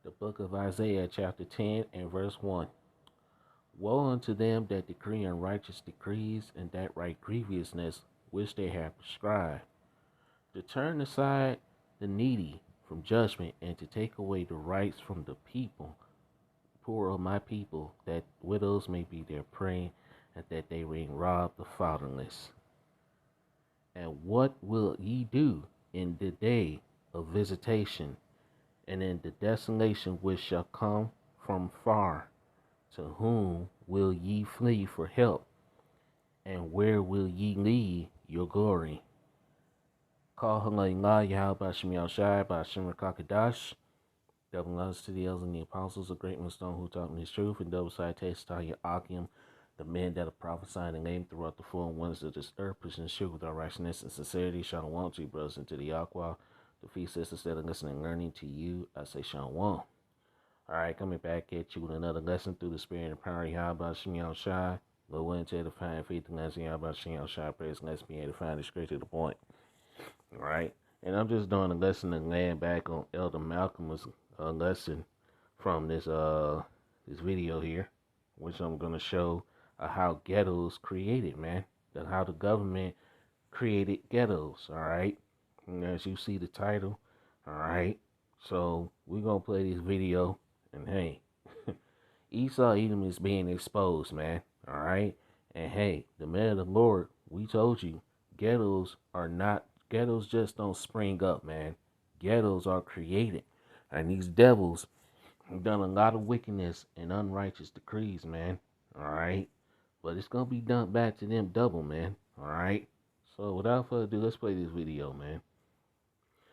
The book of Isaiah, chapter 10 and verse 1. Woe unto them that decree unrighteous decrees, and that write grievousness which they have prescribed, to turn aside the needy from judgment, and to take away the rights from the people, poor of my people, that widows may be their prey, and that they may rob the fatherless. And what will ye do in the day of visitation, and in the desolation which shall come from far? To whom will ye flee for help, and where will ye lead your glory? Call Halayla Yahweh Shem Yahushai by Shem Kakadash. Double honors to the elders and the apostles, a great millstone who taught me his truth, and double side taste Talia Akim, the men that have prophesied and named throughout the full wonders of this earth, preaching the truth with all righteousness and sincerity. Shalom to you, brothers, and to the Aqua, the feast sisters that are listening and learning to you. I say Shalom. Alright, coming back at you with another lesson through the spirit and power of Yahweh Shem Yahushai. Go into edifying faith and lesson Yahweh Shem Yahushai. Praise, let's be edifying straight to the point. Alright, and I'm just doing a lesson and laying back on Elder Malcolm's lesson from this video here, which I'm gonna show how ghettos created, man. How the government created ghettos. Alright, and as you see the title, alright. So we're gonna play this video. And hey, Esau Edom is being exposed, man. All right. And hey, the man of the Lord, we told you, ghettos just don't spring up, man. Ghettos are created. And these devils have done a lot of wickedness and unrighteous decrees, man. All right. But it's going to be done back to them double, man. All right. So without further ado, let's play this video, man.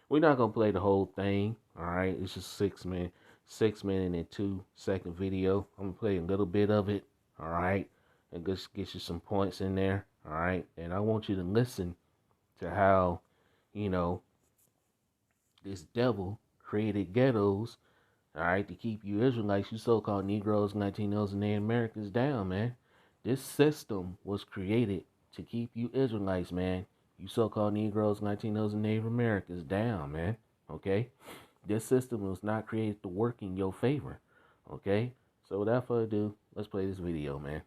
We're not going to play the whole thing. All right. It's just 6 minutes. 6 minute and 2 second video. I'm gonna play a little bit of it, all right, and just get you some points in there, all right. And I want you to listen to how, this devil created ghettos, all right, to keep you Israelites, you so-called Negroes, Latinos, and Native Americans down, man. This system was created to keep you Israelites, man. You so-called Negroes, Latinos, and Native Americans down, man. Okay. This system was not created to work in your favor, okay? So without further ado, let's play this video, man.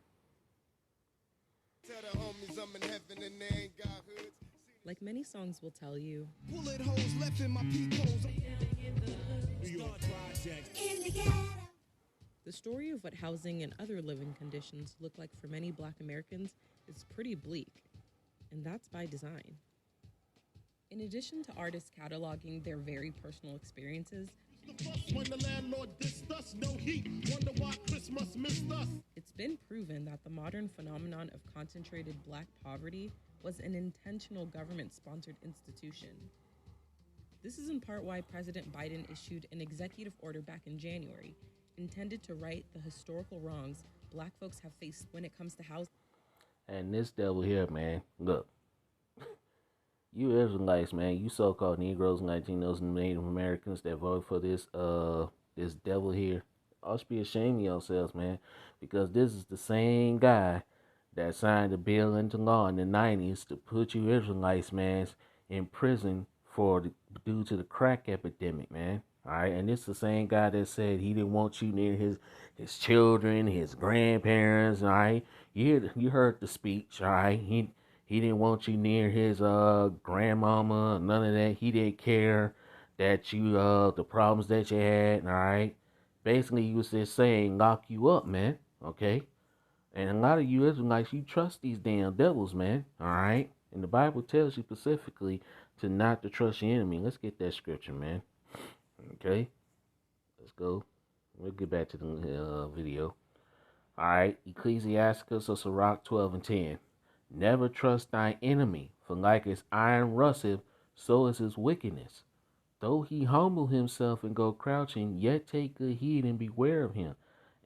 Like many songs will tell you, the story of what housing and other living conditions look like for many Black Americans is pretty bleak, and that's by design. In addition to artists cataloging their very personal experiences, it's been proven that the modern phenomenon of concentrated Black poverty was an intentional government-sponsored institution. This is in part why President Biden issued an executive order back in January, intended to right the historical wrongs Black folks have faced when it comes to housing. And this devil here, man, look. You Israelites, man, you so-called Negroes, Latinos, and Native Americans that vote for this devil here, y'all should be ashamed of yourselves, man, because this is the same guy that signed a bill into law in the 90s to put you Israelites, man, in prison due to the crack epidemic, man. All right, and this is the same guy that said he didn't want you near his children, his grandparents. All right, you heard the speech. All right, he didn't want you near his grandmama, none of that. He didn't care that you the problems that you had, all right? Basically, he was just saying lock you up, man, okay? And a lot of you Israelites, you trust these damn devils, man, all right? And the Bible tells you specifically to not to trust your enemy. Let's get that scripture, man. Okay? Let's go. We'll get back to the video. All right, Ecclesiasticus or Sirach 12 and 10. Never trust thine enemy, for like as iron rusteth, so is his wickedness. Though he humble himself and go crouching, yet take good heed and beware of him.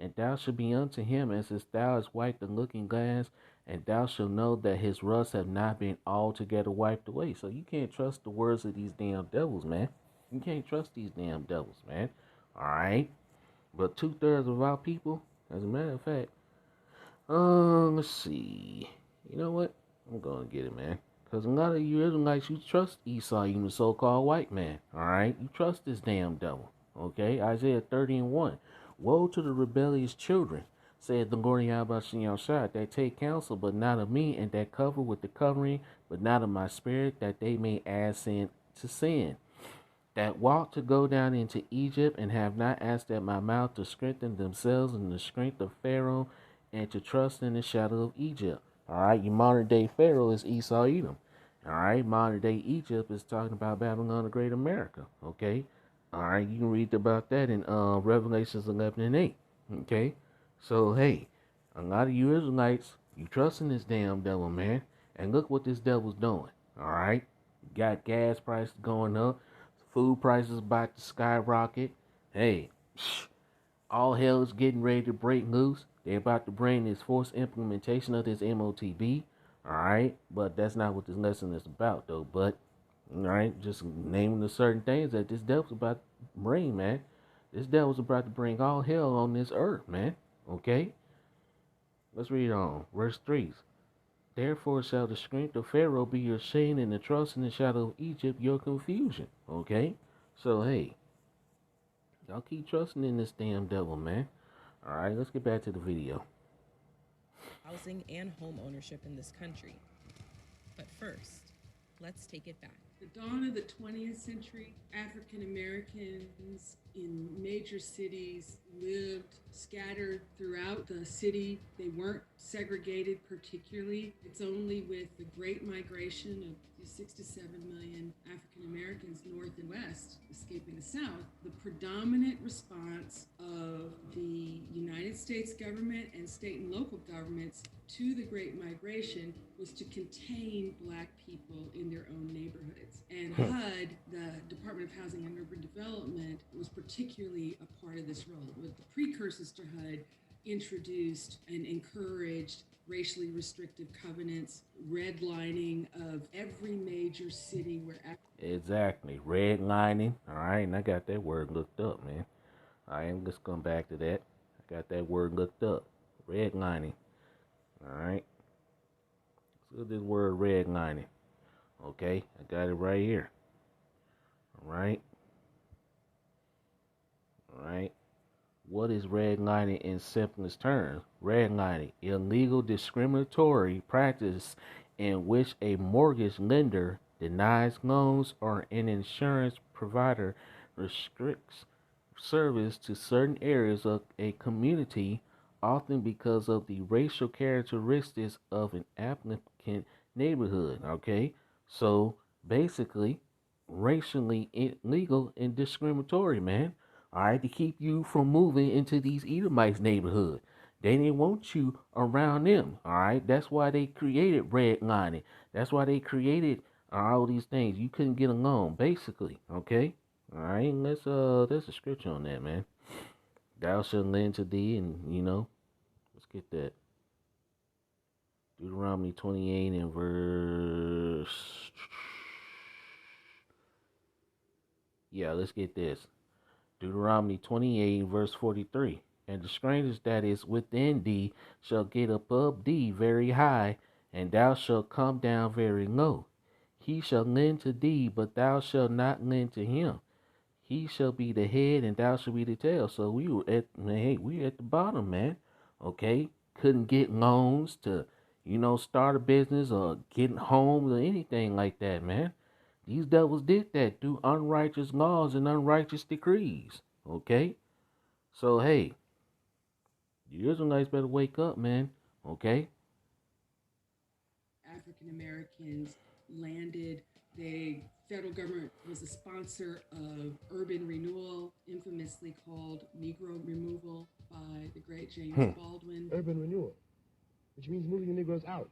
And thou shalt be unto him as if thou hast wiped the looking glass, and thou shalt know that his rust have not been altogether wiped away. So you can't trust the words of these damn devils, man. You can't trust these damn devils, man. All right? But 2/3 of our people, as a matter of fact, let's see. You know what? I'm going to get it, man. Because a lot of you Israelites, you trust Esau, even the so-called white man. All right? You trust this damn devil. Okay, Isaiah 30:1. Woe to the rebellious children, said the Lord Yahweh Shah, that take counsel, but not of me, and that cover with the covering, but not of my spirit, that they may add sin to sin. That walk to go down into Egypt, and have not asked at my mouth to strengthen themselves in the strength of Pharaoh, and to trust in the shadow of Egypt. All right, your modern day Pharaoh is Esau Edom. All right, modern day Egypt is talking about Babylon the Great America. Okay, all right, you can read about that in Revelations 11 and 8. Okay, so hey, a lot of you Israelites, you trust in this damn devil, man, and look what this devil's doing. All right, got gas prices going up, food prices about to skyrocket. Hey, all hell is getting ready to break loose. They're about to bring this forced implementation of this MOTB. All right, but that's not what this lesson is about, though. But all right, just naming the certain things that this devil's about to bring, man. This devil's about to bring all hell on this earth, man. Okay, let's read on. Verse 3. Therefore shall the strength of Pharaoh be your shame, and the trust in the shadow of Egypt your confusion. Okay, so hey, y'all keep trusting in this damn devil, man. All right, let's get back to the video. Housing and home ownership in this country. But first, let's take it back. The dawn of the 20th century, African Americans in major cities lived scattered throughout the city. They weren't segregated particularly. It's only with the Great Migration of 6 to 7 million African Americans north and west escaping the South, the predominant response of the United States government and state and local governments to the Great Migration was to contain Black people in their own neighborhoods. And HUD, the Department of Housing and Urban Development, was particularly a part of this role. With the precursors to HUD introduced and encouraged racially restrictive covenants, redlining of every major city where... Exactly, redlining. All right, and I got that word looked up, man. All right, let's come back to that. I got that word looked up. Redlining. All right. So this word redlining. Okay, I got it right here. All right. All right. What is redlining in simplest terms? Redlining, illegal discriminatory practice in which a mortgage lender denies loans or an insurance provider restricts service to certain areas of a community, often because of the racial characteristics of an applicant neighborhood. Okay, so basically, racially illegal and discriminatory, man. All right, to keep you from moving into these Edomites neighborhood. They didn't want you around them. All right, that's why they created redlining. That's why they created all these things. You couldn't get along, basically. Okay. All right, there's a scripture on that, man. Thou shalt lend to thee, and let's get that. Deuteronomy 28 and verse. Yeah, let's get this. Deuteronomy 28 verse 43. And the strangers that is within thee shall get above thee very high, and thou shalt come down very low. He shall lend to thee, but thou shalt not lend to him. He shall be the head, and thou shalt be the tail. So we were at the bottom, man. Okay, couldn't get loans to, start a business or get homes or anything like that, man. These devils did that through unrighteous laws and unrighteous decrees. Okay, so hey, the Israelites better wake up, man. Okay. African Americans landed. The federal government was a sponsor of urban renewal, infamously called Negro removal by the great James Baldwin. Urban renewal, which means moving the Negroes out.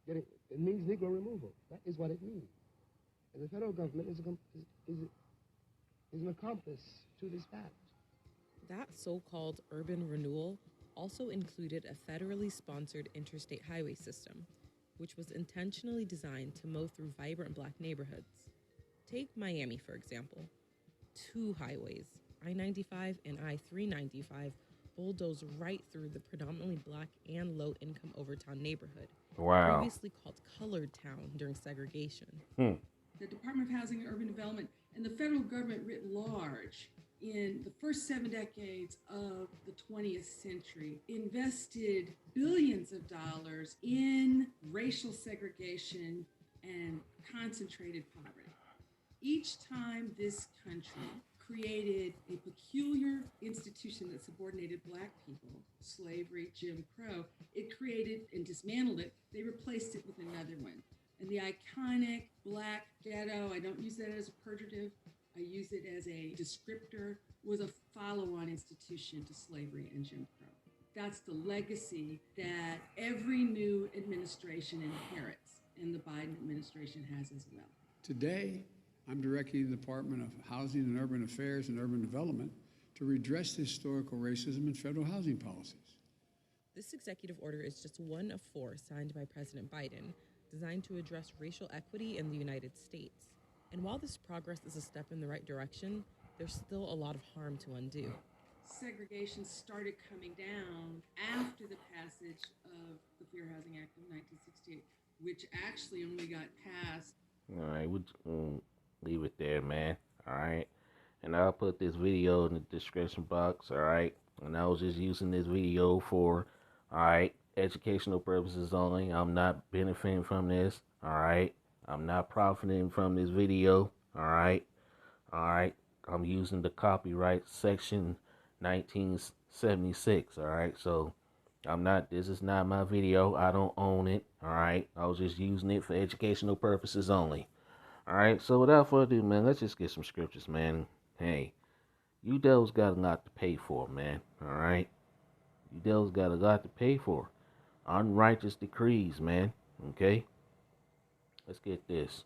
It means Negro removal. That is what it means. And the federal government is an accomplice to this fact. That so-called urban renewal also included a federally sponsored interstate highway system, which was intentionally designed to mow through vibrant Black neighborhoods. Take Miami, for example. 2 highways, I-95 and I-395, bulldoze right through the predominantly Black and low-income Overtown neighborhood, Wow. previously called Colored Town during segregation. The Department of Housing and Urban Development and the federal government writ large in the first 7 decades of the 20th century, invested billions of dollars in racial segregation and concentrated poverty. Each time this country created a peculiar institution that subordinated Black people, slavery, Jim Crow, it created and dismantled it. They replaced it with another one. And the iconic Black ghetto, I don't use that as a pejorative, I use it as a descriptor, was a follow-on institution to slavery and Jim Crow. That's the legacy that every new administration inherits, and the Biden administration has as well. Today, I'm directing the Department of Housing and Urban Affairs and Urban Development to redress historical racism in federal housing policies. This executive order is just one of 4 signed by President Biden, designed to address racial equity in the United States. And while this progress is a step in the right direction, there's still a lot of harm to undo. Segregation started coming down after the passage of the Fair Housing Act of 1968, which actually only got passed. All right, we'll leave it there, man. All right. And I'll put this video in the description box. All right. And I was just using this video for, all right, educational purposes only. I'm not benefiting from this. All right. I'm not profiting from this video. All right. All right. I'm using the copyright section 1976. All right. So this is not my video. I don't own it. All right. I was just using it for educational purposes only. All right. So without further ado, man, let's just get some scriptures, man. Hey, you devils got a lot to pay for, man. All right. You devils got a lot to pay for. Unrighteous decrees, man. Okay. Let's get this.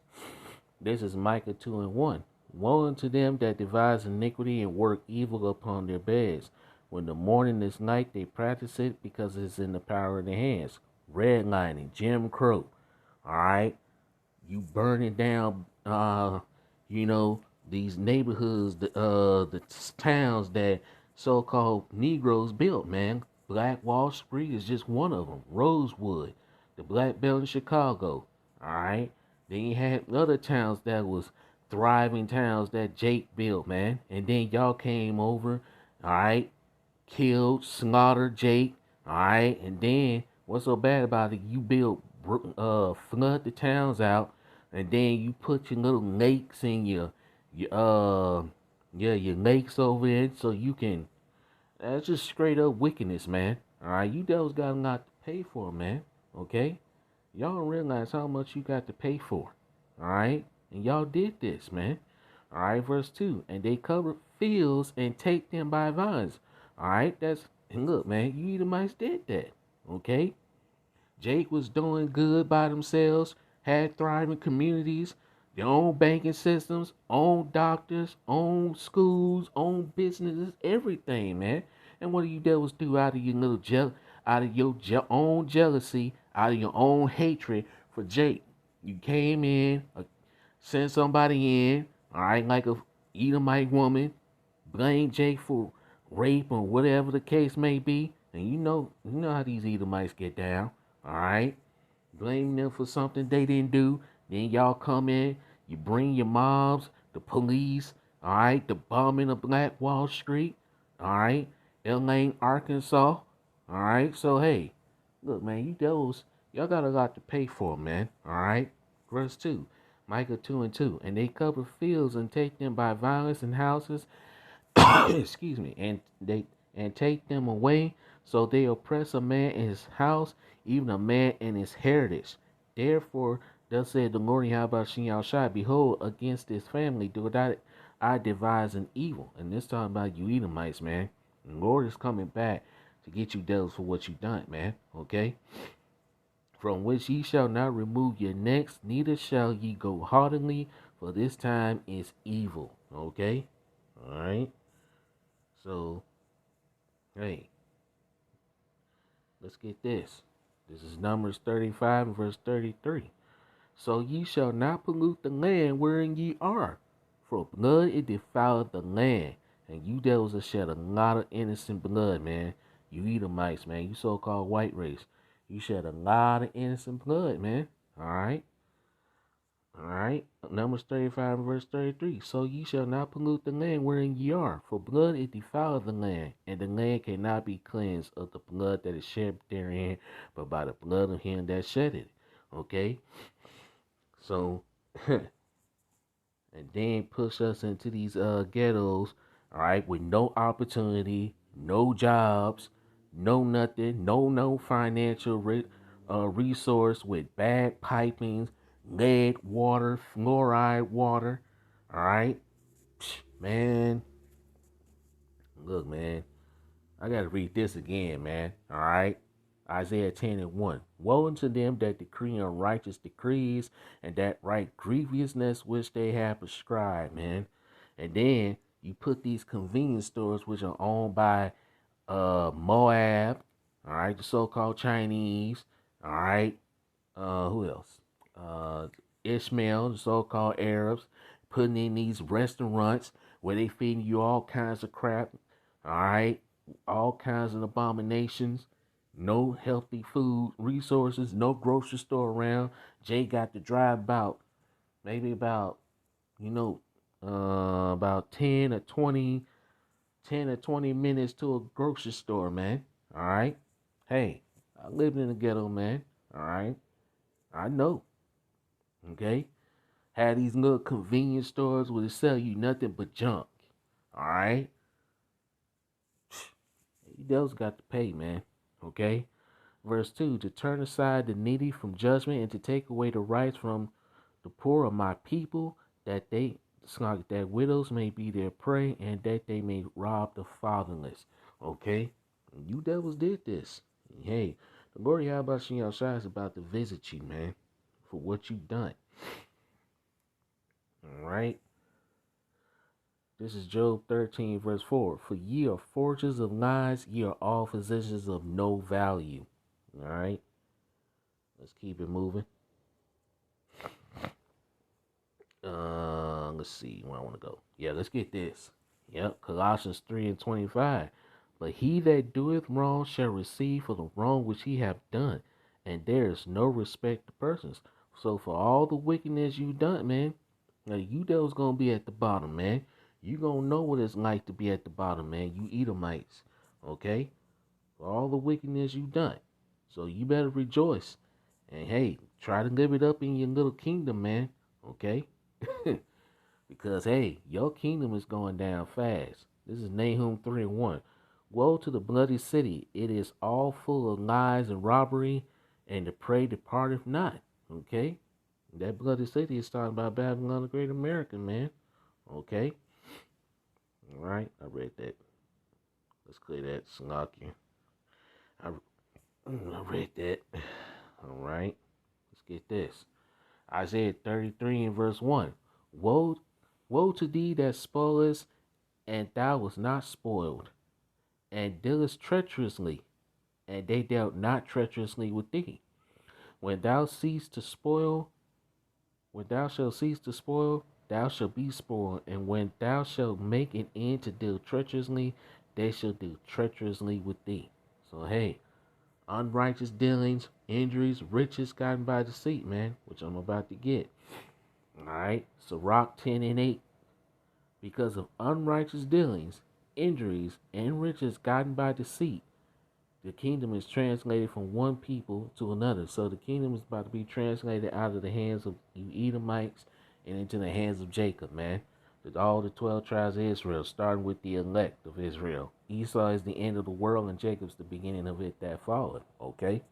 This is Micah 2:1. Woe unto them that devise iniquity and work evil upon their beds. When the morning is night, they practice it because it's in the power of their hands. Redlining, Jim Crow. All right. You burning down, these neighborhoods, the towns that so-called Negroes built, man. Black Wall Street is just one of them. Rosewood, the Black Belt in Chicago. All right. Then you had other towns that was thriving towns that Jake built, man. And then y'all came over, all right, killed, slaughtered Jake, all right. And then what's so bad about it? You built, flood the towns out, and then you put your little lakes in your lakes over there so you can. That's just straight up wickedness, man. All right, you devils got a lot to pay for, man. Okay, y'all don't realize how much you got to pay for. All right, and y'all did this, man. All right, verse 2. And they covered fields and take them by vines. All right, and look, man, you Edomites did that. Okay, Jake was doing good by themselves, had thriving communities, their own banking systems, own doctors, own schools, own businesses, everything, man. And what do you devils do out of your out of your own jealousy, out of your own hatred for Jake? You came in, sent somebody in, all right, like a Edomite woman, blame Jake for rape or whatever the case may be, and you know how these Edomites get down, all right? Blame them for something they didn't do. Then y'all come in, you bring your mobs, the police, all right, the bombing of Black Wall Street, all right, LA, Arkansas, all right. So hey, look, man, you devils, y'all got a lot to pay for, man, all right. Verse 2, Micah 2:2, and they cover fields and take them by violence and houses, excuse me, and take them away. So they oppress a man in his house, even a man in his heritage. Therefore, thus said the Lord Yahweh, behold, against this family do I devise an evil. And this talking about you Edomites, man. The Lord is coming back to get you devils for what you done, man. Okay? From which ye shall not remove your necks, neither shall ye go haughtily, for this time is evil. Okay? Alright? So, hey, let's get this. This is Numbers 35 and verse 33. So ye shall not pollute the land wherein ye are, for blood it defileth the land, and you devils have shed a lot of innocent blood, man. You Edomites, man, you so-called white race. You shed a lot of innocent blood, man. All right. All right. Numbers 35 and verse 33. So ye shall not pollute the land wherein ye are, for blood it defileth the land, and the land cannot be cleansed of the blood that is shed therein, but by the blood of him that shed it. Okay? So, and then push us into these ghettos, all right, with no opportunity, no jobs, no nothing, no financial resource, with bad pipings, lead water, fluoride water. All right, man. Look, man, I gotta read this again, man. All right. Isaiah 10 and 1. Woe unto them that decree unrighteous decrees, and that right grievousness which they have prescribed, man. And then you put these convenience stores which are owned by Moab, all right, the so-called Chinese, all right, who else? Ishmael, the so-called Arabs, putting in these restaurants where they feeding you all kinds of crap, all right, all kinds of abominations, no healthy food resources, no grocery store around. Jay got to drive about maybe about you know about 10 or 20 minutes to a grocery store, man. All right. Hey, I lived in the ghetto, man. All right. I know. Okay. Had these little convenience stores where they sell you nothing but junk. All right. You devils got to pay, man. Okay. Verse 2, to turn aside the needy from judgment and to take away the rights from the poor of my people, that that widows may be their prey and that they may rob the fatherless. Okay? You devils did this. Hey, the Lord Yahweh Shai is about to visit you, man, for what you've done. All right? This is Job 13, verse 4. For ye are forgers of lies, ye are all physicians of no value. All right? Let's keep it moving. Let's see where I want to go. Yeah, let's get this. Yep, Colossians 3 and 25. But he that doeth wrong shall receive for the wrong which he hath done, and there is no respect to persons. So for all the wickedness you done, man, now you devils gonna be at the bottom, man. You gonna know what it's like to be at the bottom, man. You Edomites, okay? For all the wickedness you done. So you better rejoice. And hey, try to live it up in your little kingdom, man. Okay? Because hey, your kingdom is going down fast. This is Nahum 3 and 1. Woe to the bloody city, it is all full of lies and robbery, and the prey departeth not. Okay? That bloody city is talking about Babylon the Great American, man. Okay? Alright, I read that. Let's clear that Slocky. I read that. Alright. Let's get this. Isaiah 33 and verse 1. Woe to thee that spoilest, and thou wast not spoiled, and dealest treacherously, and they dealt not treacherously with thee. When thou shalt cease to spoil, thou shalt be spoiled, and when thou shalt make an end to deal treacherously, they shall deal treacherously with thee. So hey, unrighteous dealings, injuries, riches gotten by deceit, man, which I'm about to get. Alright, Sirach 10 and 8. Because of unrighteous dealings, injuries, and riches gotten by deceit, the kingdom is translated from one people to another. So the kingdom is about to be translated out of the hands of you Edomites and into the hands of Jacob, man. All the 12 tribes of Israel, starting with the elect of Israel. Esau is the end of the world, and Jacob's the beginning of it that followed. Okay?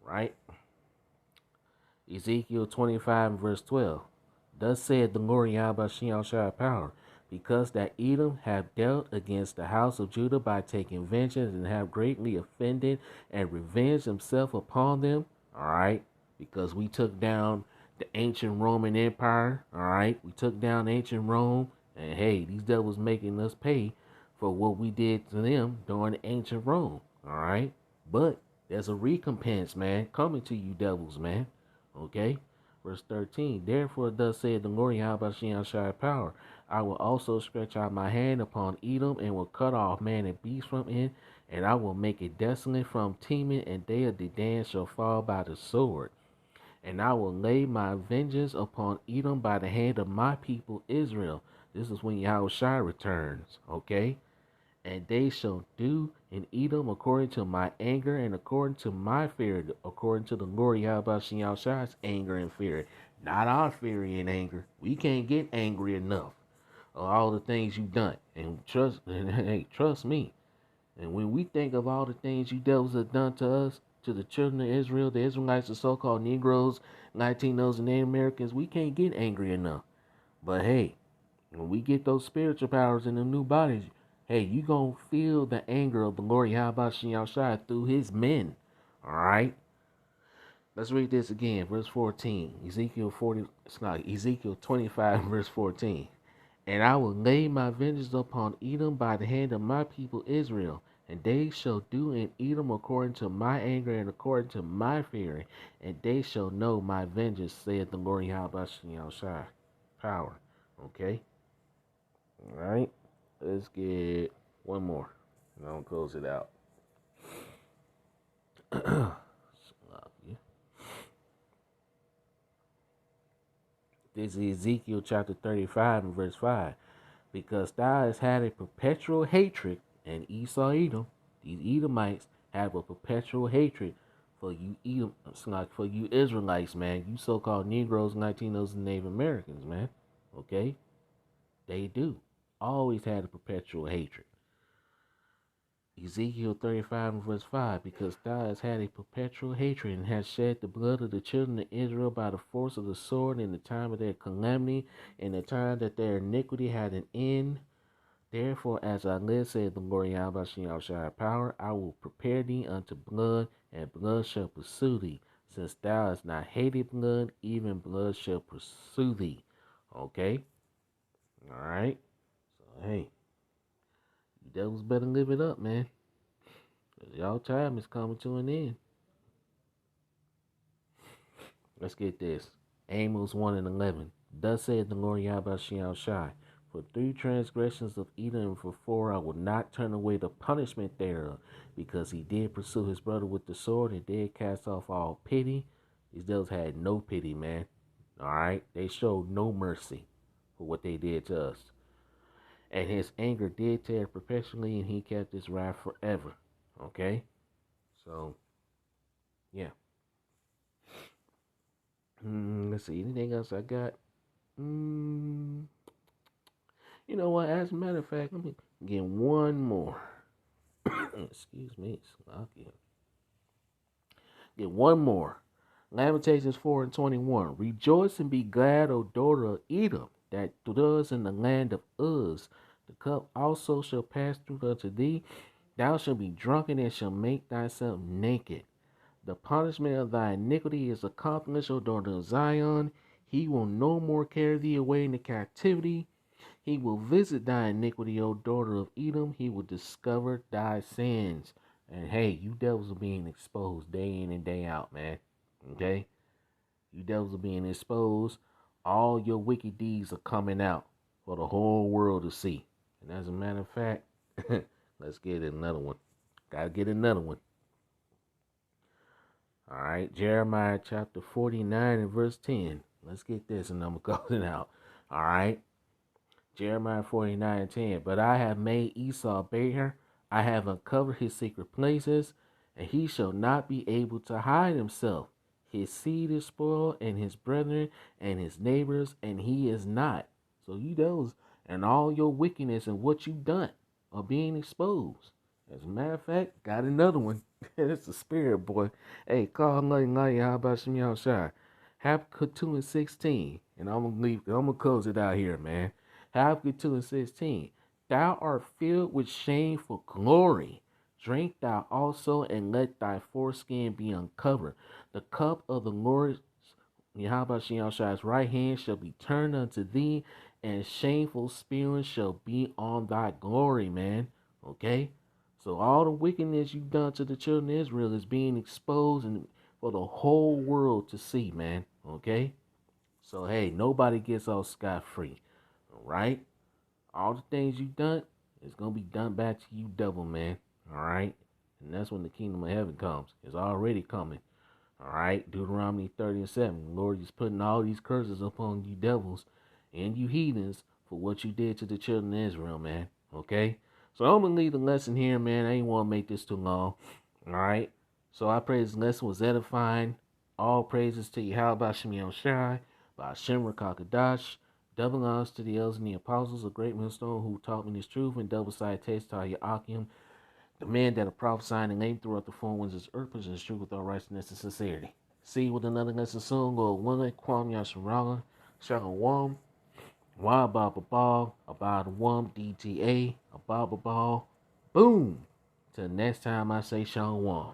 Right? Ezekiel 25 and verse 12. Thus said the Lord Yahweh Shai power, because that Edom have dealt against the house of Judah by taking vengeance and have greatly offended and revenged himself upon them. All right, because we took down the ancient Roman Empire. All right, we took down ancient Rome, and hey, these devils making us pay for what we did to them during ancient Rome. All right, but there's a recompense, man, coming to you devils, man. Okay. Verse 13, therefore thus said the Lord Yahweh Shai power, I will also stretch out my hand upon Edom and will cut off man and beast from it, And I will make it desolate from Teman, and they of Dedan shall fall by the sword. And I will lay my vengeance upon Edom by the hand of my people Israel. This is when Yahushua returns, okay? And they shall do in Edom according to my anger and according to my fear, according to the Lord Yahweh's anger and fear. Not our fury and anger. We can't get angry enough of all the things you've done. And hey, trust me. And when we think of all the things you devils have done to us, to the children of Israel, the Israelites, the so-called Negroes, Latinos, and Native Americans, we can't get angry enough. But hey, when we get those spiritual powers in the new bodies, hey, you gonna feel the anger of the Lord Yahweh Shai through his men. Alright? Let's read this again, verse 14. Ezekiel 25, verse 14. And I will lay my vengeance upon Edom by the hand of my people Israel, and they shall do in Edom according to my anger and according to my fear, and they shall know my vengeance, saith the Lord Yahweh Shai. Power. Okay? Alright? Let's get one more, and I'll close it out. This is Ezekiel chapter 35 and verse 5. Because thou hast had a perpetual hatred, and Esau Edom, these Edomites have a perpetual hatred for you for you Israelites, man. You so-called Negroes, Latinos, and Native Americans, man. Okay? They do. Always had a perpetual hatred. Ezekiel 35 and verse 5, because thou hast had a perpetual hatred and hast shed the blood of the children of Israel by the force of the sword in the time of their calamity, in the time that their iniquity had an end. Therefore, as I live, saith the Lord Yahweh Shai power, I will prepare thee unto blood, and blood shall pursue thee. Since thou hast not hated blood, even blood shall pursue thee. Okay? Alright? So, hey. You devils better live it up, man. Y'all time is coming to an end. Let's get this. Amos 1 and 11. Thus saith the Lord Yahweh Shai, for 3 transgressions of Edom, and for 4 I will not turn away the punishment thereof, because he did pursue his brother with the sword and did cast off all pity. These devils had no pity, man. Alright? They showed no mercy for what they did to us. And his anger did tear perpetually, and he kept his wrath forever. Okay? So, yeah. Let's see. Anything else I got? You know what? As a matter of fact, let me get one more. Excuse me. Get one more. Lamentations 4 and 21. Rejoice and be glad, O daughter of Edom, that dwells in the land of Uz. The cup also shall pass through unto thee. Thou shalt be drunken and shalt make thyself naked. The punishment of thy iniquity is accomplished, O daughter of Zion. He will no more carry thee away into captivity. He will visit thy iniquity, O daughter of Edom. He will discover thy sins. And hey, you devils are being exposed day in and day out, man. Okay? You devils are being exposed. All your wicked deeds are coming out for the whole world to see. And as a matter of fact, let's get another one. Gotta get another one. All right, Jeremiah chapter 49 and verse 10. Let's get this and I'm going to close it out. All right. Jeremiah 49 and 10. But I have made Esau bare. I have uncovered his secret places, and he shall not be able to hide himself. His seed is spoiled, and his brethren, and his neighbors, and he is not. So you those, and all your wickedness and what you've done are being exposed. As a matter of fact, got another one. It's the spirit, boy. Hey, call nothing like how about some y'all shy? Habakkuk 2 and 16. And I'm gonna close it out here, man. Habakkuk 2 and 16. Thou art filled with shame for glory. Drink thou also, and let thy foreskin be uncovered. The cup of the Lord Yahweh Shai's right hand shall be turned unto thee, and shameful spewing shall be on thy glory, man. Okay? So all the wickedness you've done to the children of Israel is being exposed and for the whole world to see, man. Okay? So hey, nobody gets off scot-free. Alright? All the things you've done is gonna be done back to you double, man. All right. And that's when the kingdom of heaven comes. It's already coming. All right. Deuteronomy 30:7. The Lord is putting all these curses upon you devils and you heathens for what you did to the children of Israel, man. Okay. So I'm going to leave the lesson here, man. I ain't want to make this too long. All right. So I pray this lesson was edifying. All praises to Yahweh Shem Shai, by Shem Rakakadash. Double honors to the elders and the apostles, a great millstone who taught me this truth, and double side taste to Yakim, the man that are prophesying and name throughout the four winds of earth, and truth with all righteousness and sincerity. See you with another lesson soon. Go one Kwam Yasharala, Shalom, Wa Baba Ball, Abad Wum, DTA, Ababa Ball. Boom! Till next time I say Shalom.